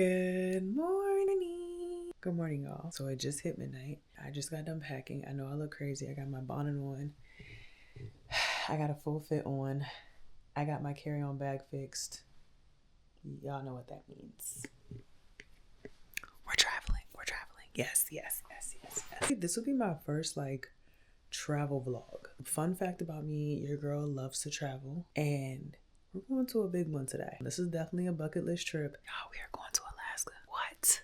Good morning. Good morning, y'all. So it just hit midnight. I just got done packing. I know I look crazy. I got my bonnet on. I got a full fit on. I got my carry-on bag fixed. Y'all know what that means. We're traveling. Yes. This will be my first travel vlog. Fun fact about me, your girl loves to travel, and we're going to a big one today. This is definitely a bucket list trip. Y'all, we are going to Alaska. What?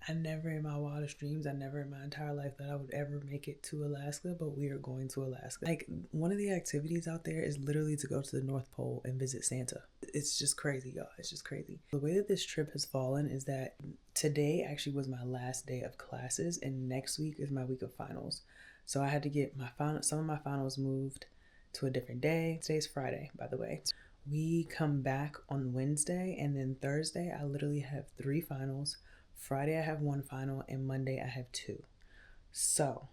I never in my wildest dreams, I never in my entire life that I would ever make it to Alaska, but we are going to Alaska. Like, one of the activities out there is literally to go to the North Pole and visit Santa. It's just crazy, y'all. It's just crazy. The way that this trip has fallen is that today actually was my last day of classes, and next week is my week of finals. So I had to get some of my finals moved to a different day. Today's Friday, by the way. We come back on Wednesday, and then Thursday I literally have 3 finals. Friday I have 1 final, and Monday I have 2. So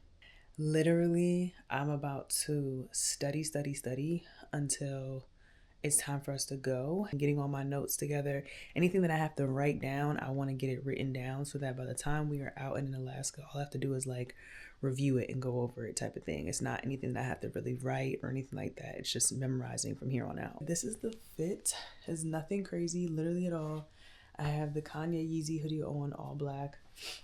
literally I'm about to study until it's time for us to go. I'm getting all my notes together. Anything that I have to write down, I want to get it written down so that by the time we are out in Alaska, all I have to do is review it and go over it type of thing. It's not anything that I have to really write or anything like that. It's just memorizing from here on out. This is the fit. It's nothing crazy, literally at all. I have the Kanye Yeezy hoodie on, all black.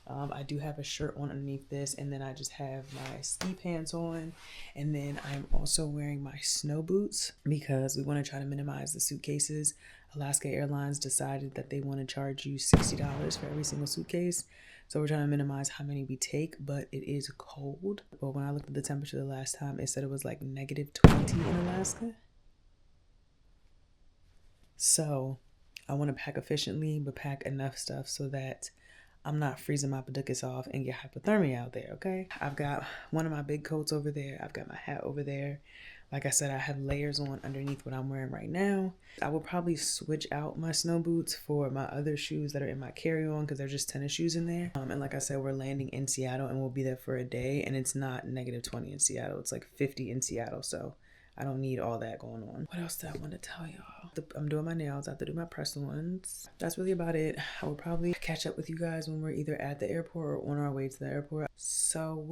I do have a shirt on underneath this, and then I just have my ski pants on, and then I'm also wearing my snow boots because we want to try to minimize the suitcases. Alaska Airlines decided that they want to charge you $60 for every single suitcase, so we're trying to minimize how many we take, but it is cold. But when I looked at the temperature the last time, it said it was like -20 in Alaska. So I want to pack efficiently, but pack enough stuff so that I'm not freezing my paducas off and get hypothermia out there, okay? I've got one of my big coats over there. I've got my hat over there. Like I said, I have layers on underneath what I'm wearing right now. I will probably switch out my snow boots for my other shoes that are in my carry-on because they're just tennis shoes in there. And like I said, we're landing in Seattle and we'll be there for a day, and it's not -20 in Seattle. It's like 50 in Seattle, so I don't need all that going on. What else did I want to tell y'all? I'm doing my nails. I have to do my press-ons. That's really about it. I will probably catch up with you guys when we're either at the airport or on our way to the airport. So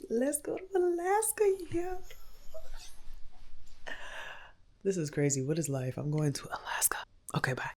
let's go to Alaska, yeah. This is crazy. What is life? I'm going to Alaska. Okay, bye.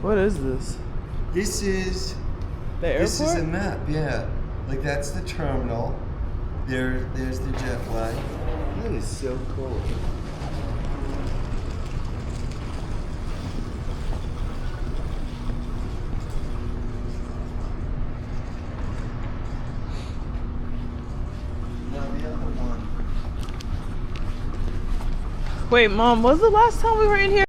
What is this? This is The airport? This is a map, yeah. Like that's the terminal. There's the jet flag. That is so cool. Now the other one. Wait, Mom, was the last time we were in here?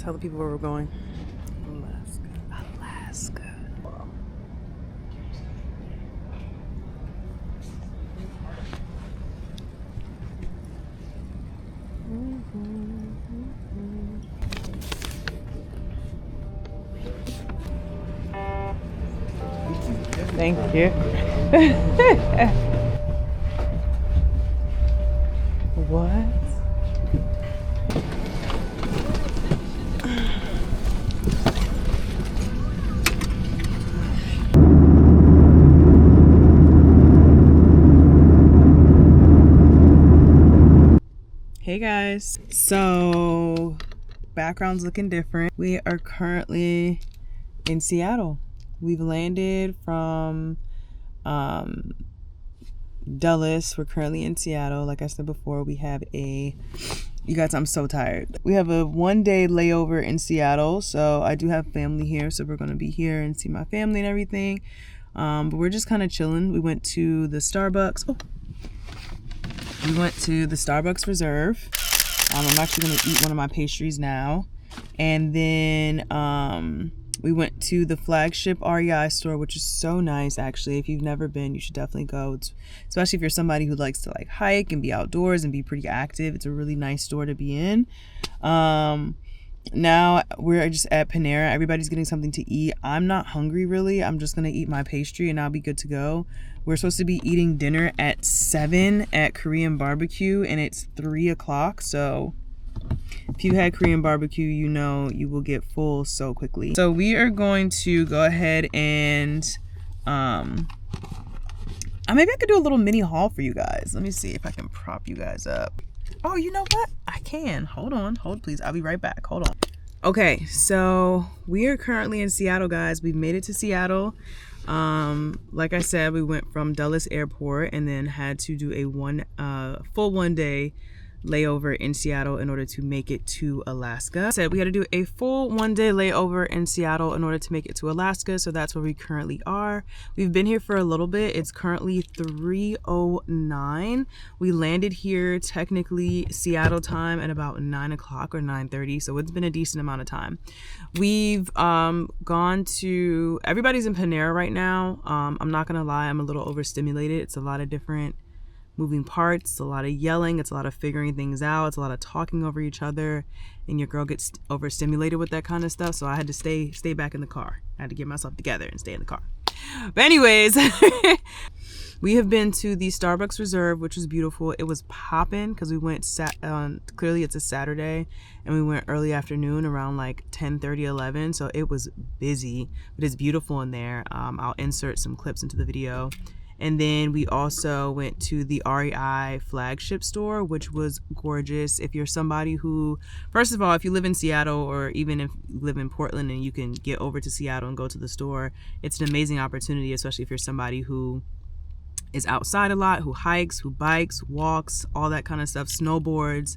Tell the people where we're going. Alaska. Wow. Thank you. What? Hey guys, so background's looking different. We are currently in Seattle. We've landed from Dulles. We're currently in Seattle. Like I said before, we have you guys, I'm so tired. We have a 1-day layover in Seattle, so I do have family here, so we're gonna be here and see my family and everything. But we're just kind of chilling. We went to the Starbucks. We went to the Starbucks Reserve. I'm actually gonna eat one of my pastries now. And then we went to the flagship REI store, which is so nice actually. If you've never been, you should definitely go. Especially if you're somebody who likes to like hike and be outdoors and be pretty active. It's a really nice store to be in. Now we're just at Panera. Everybody's getting something to eat. I'm not hungry really. I'm just gonna eat my pastry and I'll be good to go. We're supposed to be eating dinner at 7 at Korean barbecue and it's 3 o'clock. So if you had Korean barbecue, you know you will get full so quickly. So we are going to go ahead and maybe I could do a little mini haul for you guys. Let me see if I can prop you guys up. Oh, you know what? I can. Hold please. I'll be right back. Hold on. Okay, so we are currently in Seattle, guys. We've made it to Seattle. Like I said, we went from Dulles Airport and then had to do a full 1-day layover in Seattle in order to make it to Alaska. Said we had to do a full 1-day layover in Seattle in order to make it to Alaska, so that's where we currently are. We've been here for a little bit. It's currently 3:09. We landed here technically Seattle time at about 9 o'clock or 9:30, so it's been a decent amount of time. We've gone to, everybody's in Panera right now. I'm not gonna lie, I'm a little overstimulated. It's a lot of different moving parts, it's a lot of yelling, it's a lot of figuring things out, it's a lot of talking over each other, and your girl gets overstimulated with that kind of stuff, so I had to stay back in the car. I had to get myself together and stay in the car. But anyways, we have been to the Starbucks Reserve, which was beautiful. It was popping because we went clearly it's a Saturday, and we went early afternoon around like 10:30, 11, so it was busy, but it's beautiful in there. I'll insert some clips into the video. And then we also went to the REI flagship store, which was gorgeous. If you're somebody who, first of all, if you live in Seattle or even if you live in Portland and you can get over to Seattle and go to the store, it's an amazing opportunity, especially if you're somebody who is outside a lot, who hikes, who bikes, walks, all that kind of stuff, snowboards,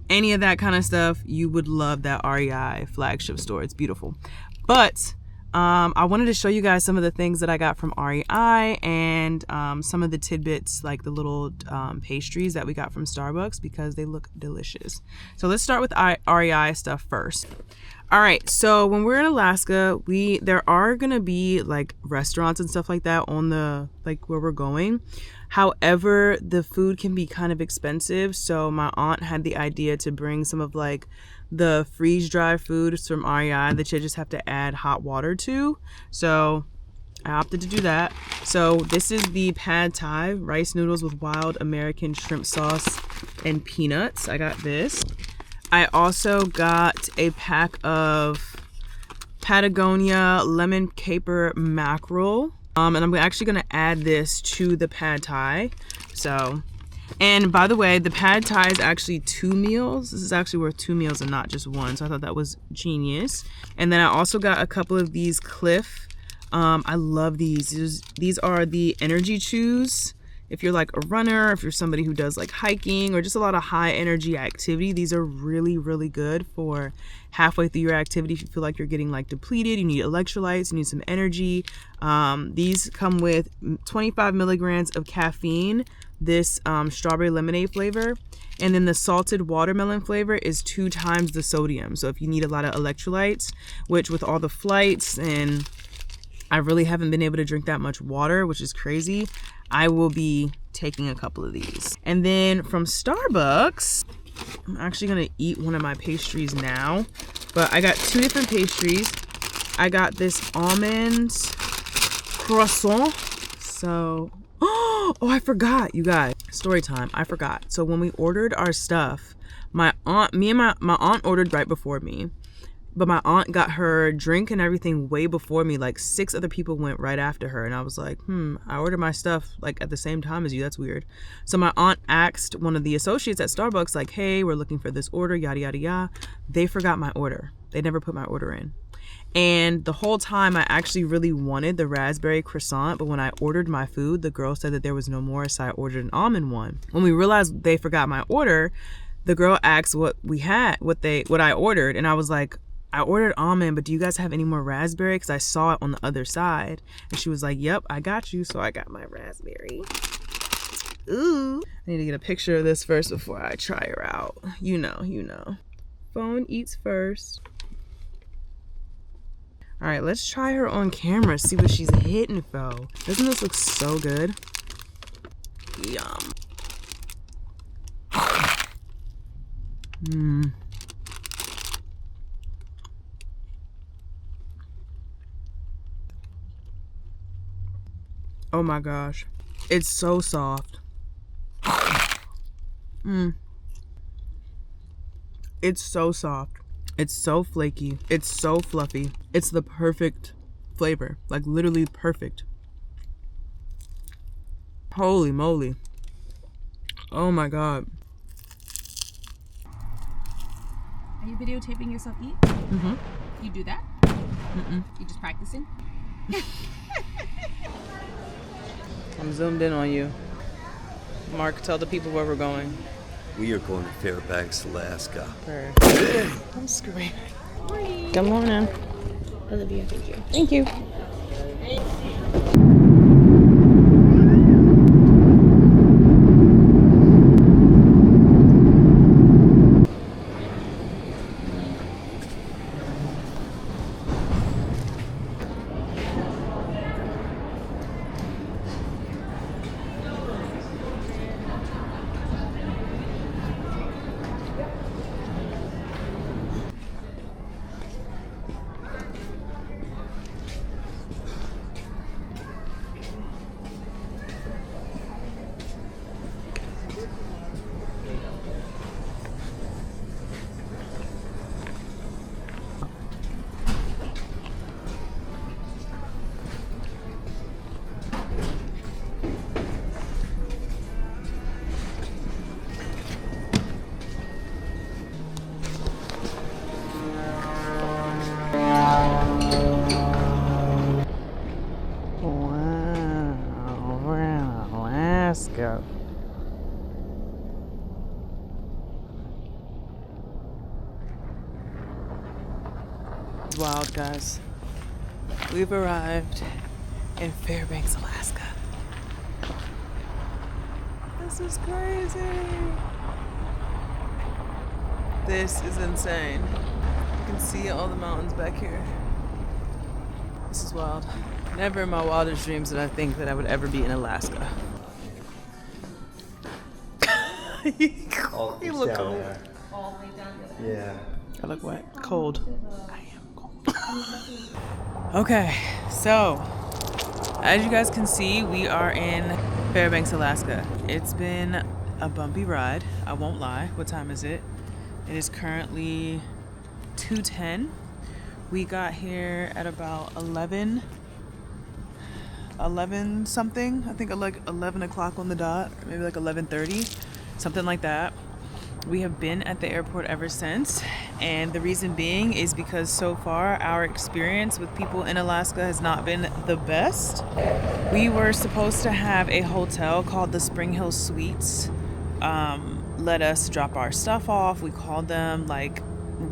any of that kind of stuff. You would love that REI flagship store. It's beautiful. But I wanted to show you guys some of the things that I got from REI and some of the tidbits, like the little pastries that we got from Starbucks, because they look delicious. So let's start with REI stuff first. All right, so when we're in Alaska, there are gonna be like restaurants and stuff like that on the where we're going. However, the food can be kind of expensive, so my aunt had the idea to bring some of like the freeze-dry foods from REI that you just have to add hot water to. So I opted to do that. So this is the pad thai, rice noodles with wild American shrimp sauce and peanuts. I got this. I also got a pack of Patagonia lemon caper mackerel. And I'm actually gonna add this to the pad thai. So, and by the way, the pad thai is actually 2 meals. This is actually worth 2 meals and not just one. So I thought that was genius. And then I also got a couple of these Cliff. I love these. These are the energy chews. If you're like a runner, if you're somebody who does like hiking or just a lot of high energy activity, these are really, really good for halfway through your activity. If you feel like you're getting like depleted, you need electrolytes, you need some energy. These come with 25 milligrams of caffeine, this strawberry lemonade flavor, and then the salted watermelon flavor is 2 times the sodium. So if you need a lot of electrolytes, which with all the flights and I really haven't been able to drink that much water, which is crazy, I will be taking a couple of these. And then from Starbucks, I'm actually gonna eat one of my pastries now, but I got 2 different pastries. I got this almond croissant. So, oh, I forgot, you guys. Story time, I forgot. So when we ordered our stuff, my aunt ordered right before me. But my aunt got her drink and everything way before me. Like 6 other people went right after her. And I was like, I ordered my stuff like at the same time as you. That's weird. So my aunt asked one of the associates at Starbucks, like, hey, we're looking for this order, yada, yada, yada. They forgot my order. They never put my order in. And the whole time I actually really wanted the raspberry croissant, but when I ordered my food, the girl said that there was no more, so I ordered an almond one. When we realized they forgot my order, the girl asked what I ordered, and I was like, I ordered almond, but do you guys have any more raspberry? Because I saw it on the other side. And she was like, yep, I got you. So I got my raspberry. Ooh. I need to get a picture of this first before I try her out. You know. Phone eats first. All right, let's try her on camera, see what she's hitting for. Doesn't this look so good? Yum. Oh my gosh. It's so soft. It's so soft. It's so flaky. It's so fluffy. It's the perfect flavor. Like literally perfect. Holy moly. Oh my god. Are you videotaping yourself eat? You do that? You just practicing? I'm zoomed in on you. Mark, tell the people where we're going. We are going to Fairbanks, Alaska. I'm screaming. Morning. Good morning. Olivia, thank you. Thank you. Alaska. Wild, guys. We've arrived in Fairbanks, Alaska. This is crazy. This is insane. You can see all the mountains back here. This is wild. Never in my wildest dreams did I think that I would ever be in Alaska. You look cold. There. All the way down the Yeah. I look wet. Cold. I am cold. Okay, so as you guys can see, we are in Fairbanks, Alaska. It's been a bumpy ride, I won't lie. What time is it? It is currently 2:10. We got here at about 11 something. I think like 11 o'clock on the dot, or maybe like 11:30, something like that. We have been at the airport ever since, and the reason being is because so far our experience with people in Alaska has not been the best. We were supposed to have a hotel called the Spring Hill Suites let us drop our stuff off. We called them like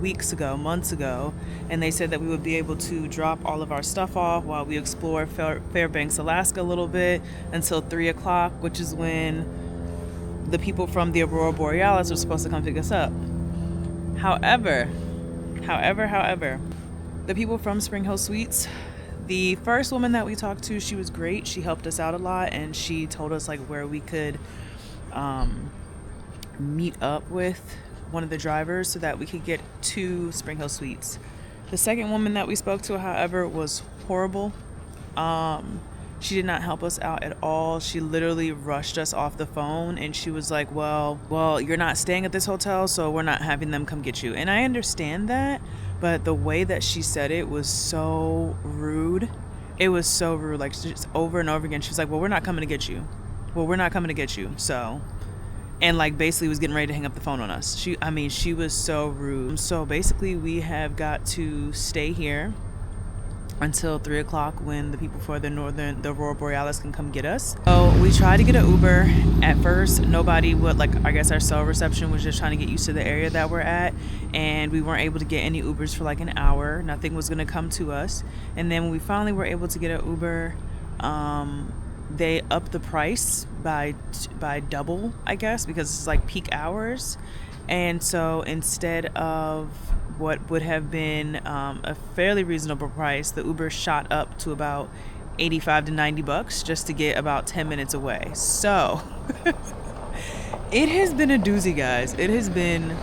weeks ago, months ago, and they said that we would be able to drop all of our stuff off while we explore Fairbanks, Alaska a little bit until 3 o'clock, which is when the people from the Aurora Borealis were supposed to come pick us up. However, the people from Spring Hill Suites, the first woman that we talked to, she was great. She helped us out a lot, and she told us like where we could meet up with one of the drivers so that we could get to Spring Hill Suites. The second woman that we spoke to, however, was horrible. She did not help us out at all. She literally rushed us off the phone, and she was like, well, you're not staying at this hotel, so we're not having them come get you. And I understand that, but the way that she said it was so rude. It was so rude, like just over and over again. She was like, well, we're not coming to get you. So, and like basically was getting ready to hang up the phone on us. She was so rude. So basically we have got to stay here until 3 o'clock when the people for the Aurora Borealis can come get us. So we tried to get an Uber. At first, nobody would, like, I guess our cell reception was just trying to get used to the area that we're at, and we weren't able to get any Ubers for like an hour. Nothing was gonna come to us. And then when we finally were able to get an Uber, they upped the price by double, I guess, because it's like peak hours. And so instead of what would have been a fairly reasonable price, the Uber shot up to about $85 to $90 just to get about 10 minutes away. So it has been a doozy, guys. It has been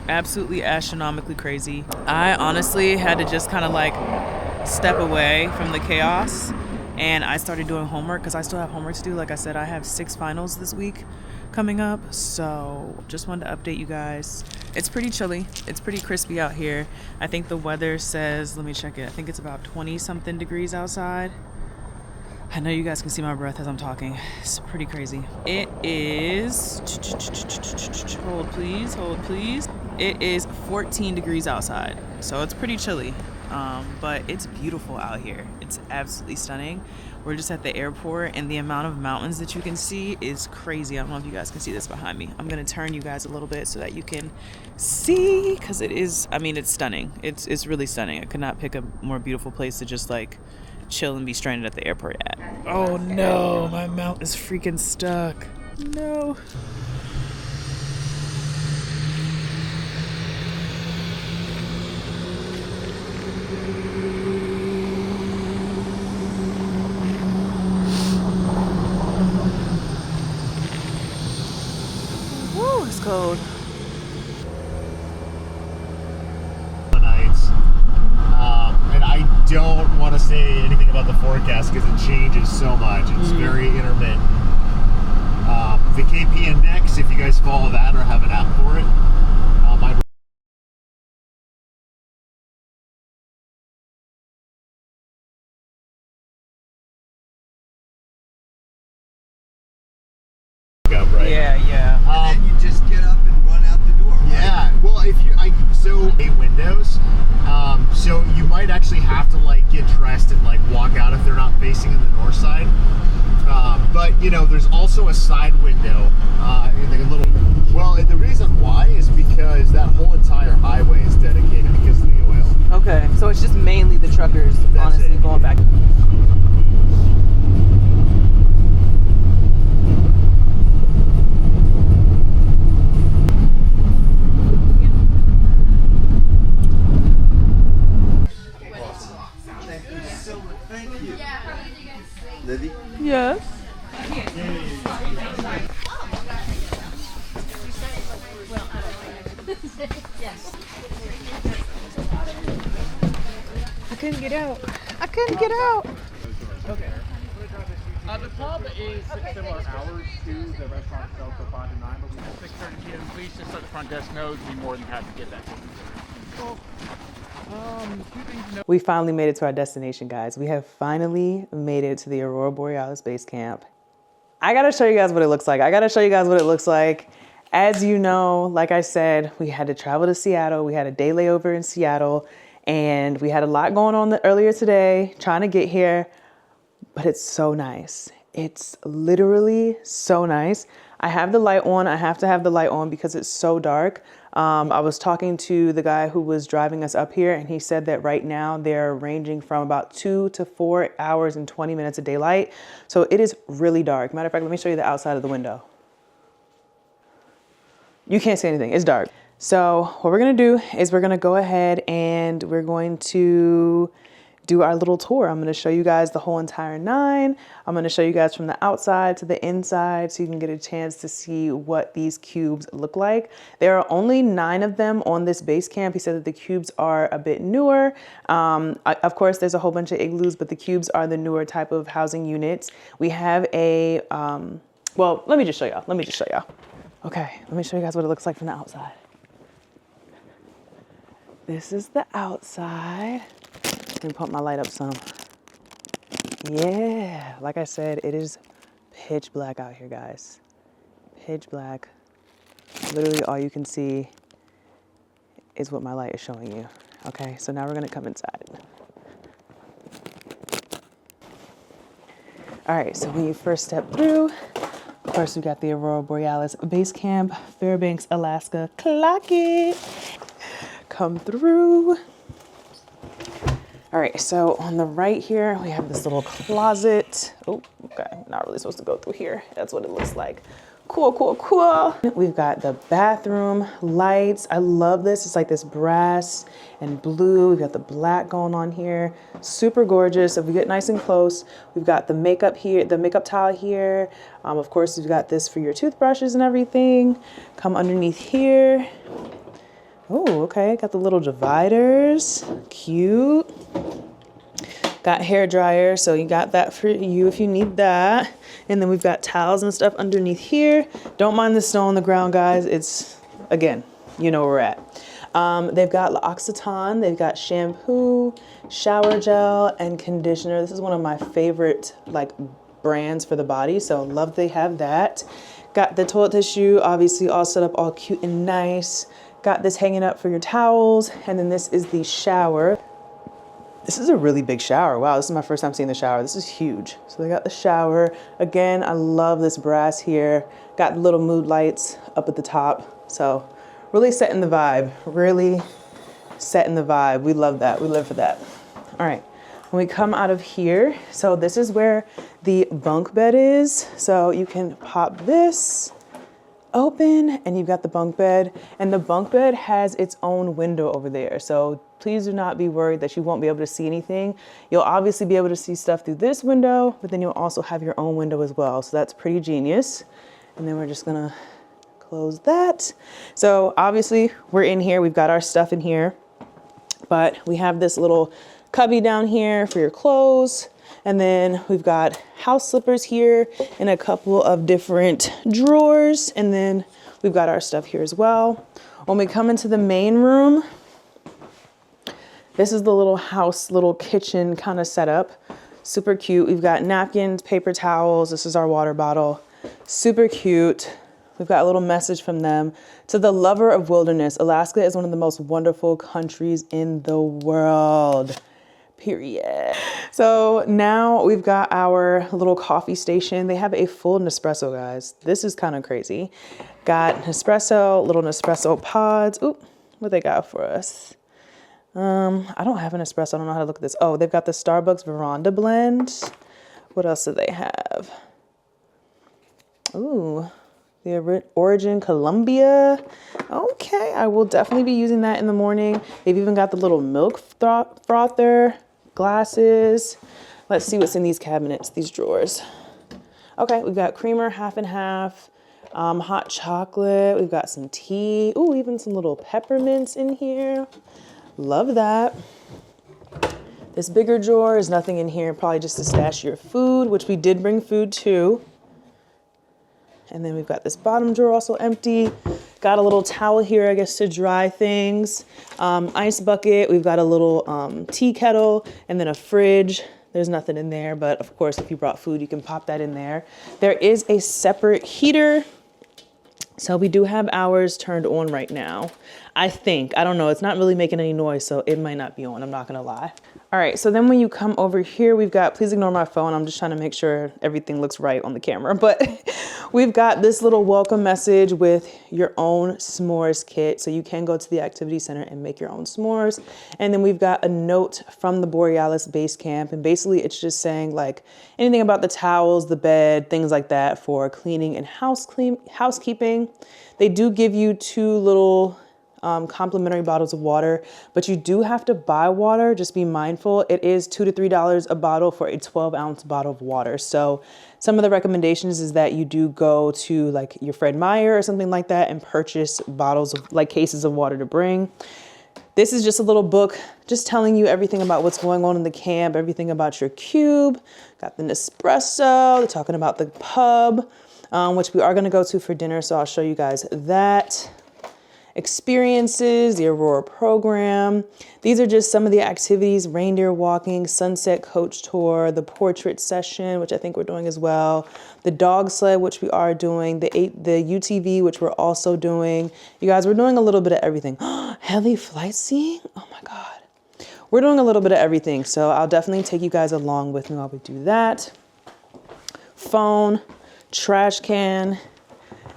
absolutely astronomically crazy. I honestly had to just kind of like step away from the chaos, and I started doing homework because I still have homework to do. Like I said, I have 6 finals this week coming up, so just wanted to update you guys. It's pretty chilly. It's pretty crispy out here. I think the weather says, let me check it, I think it's about 20 something degrees outside. I know you guys can see my breath as I'm talking. It's pretty crazy. It is, hold please. It is 14 degrees outside, so it's pretty chilly. But it's beautiful out here. It's absolutely stunning. We're just at the airport, and the amount of mountains that you can see is crazy. I don't know if you guys can see this behind me. I'm gonna turn you guys a little bit so that you can see, because it is, it's stunning. It's really stunning. I could not pick a more beautiful place to just like chill and be stranded at the airport at. Oh no, my mount is freaking stuck. No. Cold. Nights. And I don't want to say anything about the forecast because it changes so much. It's very intermittent. The KP index, if you guys follow that or have an app for it, right? Yeah. And then you just get up and run out the door, right? Yeah. Well, windows, so you might actually have to like get dressed and like walk out if they're not facing in the north side. But you know, there's also a side window, like a little. Well, and the reason why is because that whole entire highway is dedicated because of the oil. Okay, so it's just mainly the truckers, honestly, going back. Thank you. Livy? Yes. I couldn't get out. Okay. The pub is similar hours to the restaurant itself, so 5 to 9, but we have 6:30 p.m. Please just let the front desk know. We'd be more than happy to get that. We finally made it to our destination, guys. We have finally made it to the Aurora Borealis base camp. I gotta show you guys what it looks like. As you know, like I said, we had to travel to Seattle. We had a day layover in Seattle, and we had a lot going on earlier today trying to get here, but it's so nice. It's literally so nice. I have the light on. I have to have the light on because it's so dark. I was talking to the guy who was driving us up here, and he said that right now they're ranging from about 2 to 4 hours and 20 minutes of daylight. So it is really dark. Matter of fact, let me show you the outside of the window. You can't see anything, it's dark. So what we're gonna do is we're gonna go ahead and we're going to do our little tour. I'm gonna show you guys the whole entire 9. I'm gonna show you guys from the outside to the inside so you can get a chance to see what these cubes look like. There are only 9 of them on this base camp. He said that the cubes are a bit newer. Of course, there's a whole bunch of igloos, but the cubes are the newer type of housing units. We have a, well, let me just show y'all. Okay, let me show you guys what it looks like from the outside. This is the outside. Let me pump my light up some. Yeah, like I said, it is pitch black out here, guys. Pitch black. Literally all you can see is what my light is showing you. Okay, so now we're gonna come inside. All right, so when you first step through, of course, we got the Aurora Borealis Base Camp, Fairbanks, Alaska. Clock it. Come through. All right, so on the right here, we have this little closet. Oh, okay, not really supposed to go through here. That's what it looks like. Cool, cool, cool. We've got the bathroom lights. I love this. It's like this brass and blue. We've got the black going on here. Super gorgeous. If we get nice and close, we've got the makeup here, the makeup towel here. Of course, we've got this for your toothbrushes and everything. Come underneath here. Oh, okay, got the little dividers, cute. Got hair dryer, so you got that for you if you need that. And then we've got towels and stuff underneath here. Don't mind the snow on the ground, guys. It's, again, you know where we're at. They've got L'Occitane, they've got shampoo, shower gel, and conditioner. This is one of my favorite like brands for the body, so love they have that. Got the toilet tissue, obviously all set up all cute and nice. Got this hanging up for your towels, and then this is the shower. This is a really big shower. Wow, this is my first time seeing the shower. This is huge. So they got the shower. Again, I love this brass here. Got little mood lights up at the top. So really setting the vibe, really setting the vibe. We love that, we live for that. All right, when we come out of here, so this is where the bunk bed is. So you can pop this open and you've got the bunk bed, and the bunk bed has its own window over there. So please do not be worried that you won't be able to see anything. You'll obviously be able to see stuff through this window, but then you'll also have your own window as well. So that's pretty genius. And then we're just gonna close that. So obviously we're in here, we've got our stuff in here, but we have this little cubby down here for your clothes. And then we've got house slippers here in a couple of different drawers. And then we've got our stuff here as well. When we come into the main room, this is the little house, little kitchen kind of setup. Super cute. We've got napkins, paper towels. This is our water bottle. Super cute. We've got a little message from them. To the lover of wilderness, Alaska is one of the most wonderful countries in the world. Period. So now we've got our little coffee station. They have a full Nespresso, guys. This is kind of crazy. Got Nespresso, little Nespresso pods. Oop, what they got for us? I don't have an espresso. I don't know how to look at this. Oh, they've got the Starbucks Veranda blend. What else do they have? Ooh, the Origin Columbia. Okay, I will definitely be using that in the morning. They've even got the little milk frother, glasses. Let's see what's in these cabinets, these drawers. Okay, we've got creamer, half and half, hot chocolate. We've got some tea. Ooh, even some little peppermints in here. Love that. This bigger drawer is nothing in here, probably just to stash your food, which we did bring food too. And then we've got this bottom drawer also empty. Got a little towel here, I guess, to dry things. Ice bucket. We've got a little tea kettle and then a fridge. There's nothing in there, but of course, if you brought food, you can pop that in there. There is a separate heater. So we do have ours turned on right now. I think, I don't know, it's not really making any noise, so it might not be on, I'm not gonna lie. All right, so then when you come over here, we've got, please ignore my phone, I'm just trying to make sure everything looks right on the camera, but We've got this little welcome message with your own s'mores kit. So you can go to the activity center and make your own s'mores. And then we've got a note from the Borealis base camp. And basically it's just saying like anything about the towels, the bed, things like that for cleaning and housekeeping. They do give you 2 little complimentary bottles of water, but you do have to buy water. Just be mindful. It is $2 to $3 a bottle for a 12-ounce bottle of water. So some of the recommendations is that you do go to like your Fred Meyer or something like that and purchase bottles of like cases of water to bring. This is just a little book just telling you everything about what's going on in the camp, everything about your cube. Got the Nespresso, they're talking about the pub, which we are going to go to for dinner. So I'll show you guys that. Experiences, the Aurora program. These are just some of the activities: reindeer walking, sunset coach tour, the portrait session, which I think we're doing as well, the dog sled, which we are doing, the UTV, which we're also doing. You guys, we're doing a little bit of everything. Heli flight seeing? Oh my God. We're doing a little bit of everything. So I'll definitely take you guys along with me while we do that. Phone, trash can,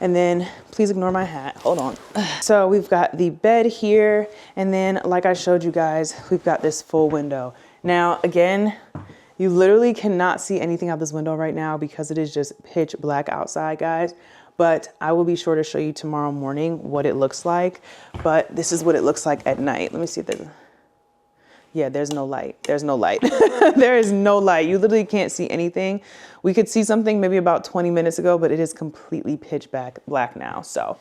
and then please ignore my hat. Hold on. So we've got the bed here. And then like I showed you guys, we've got this full window. Now, again, you literally cannot see anything out this window right now because it is just pitch black outside, guys. But I will be sure to show you tomorrow morning what it looks like. But this is what it looks like at night. Let me see if there's, yeah, there's no light. There's no light. There is no light. You literally can't see anything. We could see something maybe about 20 minutes ago, but it is completely pitch black now. So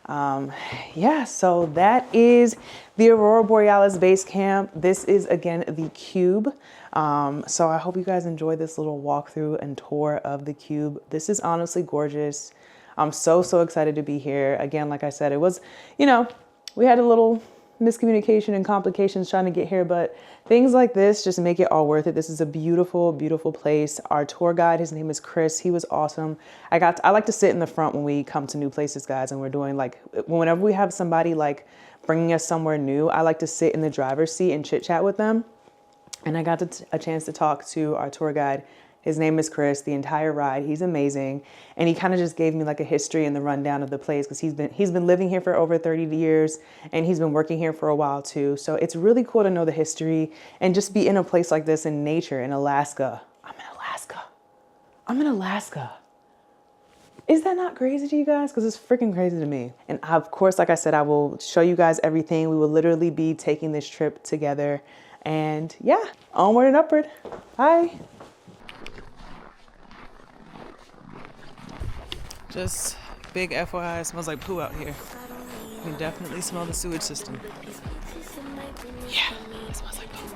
yeah, so that is the Aurora Borealis base camp. This is again the cube. So I hope you guys enjoyed this little walkthrough and tour of the cube. This is honestly gorgeous. I'm so excited to be here. Again, like I said, it was, you know, we had a little miscommunication and complications trying to get here, but things like this just make it all worth it. This is a beautiful, beautiful place. Our tour guide, his name is Chris. He was awesome. I like to sit in the front when we come to new places, guys, and we're doing like, whenever we have somebody like bringing us somewhere new, I like to sit in the driver's seat and chit chat with them. And I got a chance to talk to our tour guide. His name is Chris, the entire ride. He's amazing. And he kind of just gave me like a history and the rundown of the place because he's been living here for over 30 years and he's been working here for a while too. So it's really cool to know the history and just be in a place like this in nature in Alaska. I'm in Alaska. Is that not crazy to you guys? Because it's freaking crazy to me. And of course, like I said, I will show you guys everything. We will literally be taking this trip together. And yeah, onward and upward. Bye. Just big FYI, it smells like poo out here. You can definitely smell the sewage system. Yeah, it smells like poo.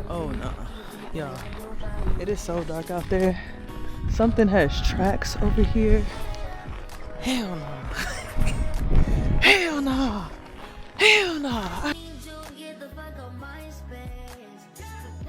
Oh no, y'all, it is so dark out there. Something has tracks over here. Hell no. Hell no. Hell no.